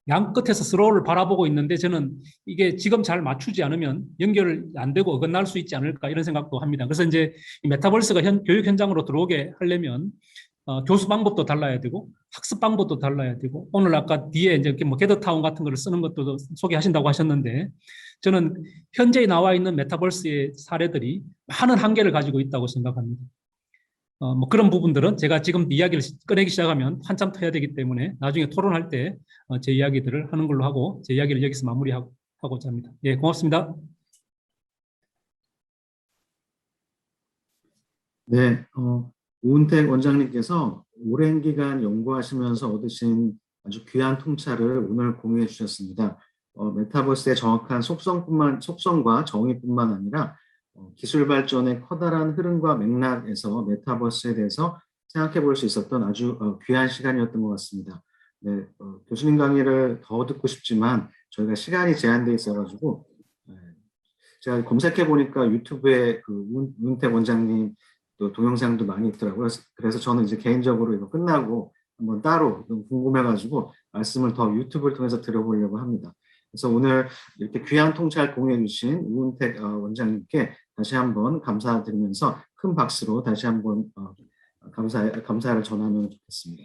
양 끝에서 서로를 바라보고 있는데 저는 이게 지금 잘 맞추지 않으면 연결 안 되고 어긋날 수 있지 않을까 이런 생각도 합니다. 그래서 이제 이 메타버스가 교육 현장으로 들어오게 하려면 교수 방법도 달라야 되고 학습 방법도 달라야 되고 오늘 아까 뒤에 이제 뭐 게더타운 같은 거를 쓰는 것도 소개하신다고 하셨는데 저는 현재 나와 있는 메타버스의 사례들이 많은 한계를 가지고 있다고 생각합니다. 뭐 그런 부분들은 제가 지금 이야기를 꺼내기 시작하면 한참 더 해야 되기 때문에 나중에 토론할 때 제 이야기들을 하는 걸로 하고 제 이야기를 여기서 마무리하고자 합니다. 예, 고맙습니다. 네, 우은택 원장님께서 오랜 기간 연구하시면서 얻으신 아주 귀한 통찰을 오늘 공유해 주셨습니다. 메타버스의 정확한 속성과 정의뿐만 아니라 기술 발전의 커다란 흐름과 맥락에서 메타버스에 대해서 생각해 볼 수 있었던 아주 귀한 시간이었던 것 같습니다. 네, 교수님 강의를 더 듣고 싶지만 저희가 시간이 제한돼 있어가지고 제가 검색해 보니까 유튜브에 그 문택 원장님 또 동영상도 많이 있더라고요. 그래서 저는 이제 개인적으로 이거 끝나고 한번 따로 궁금해가지고 말씀을 더 유튜브를 통해서 들어보려고 합니다. 그래서 오늘 이렇게 귀한 통찰 공유해 주신 우은택 원장님께 다시 한번 감사드리면서 큰 박수로 다시 한번 감사를 전하면 좋겠습니다.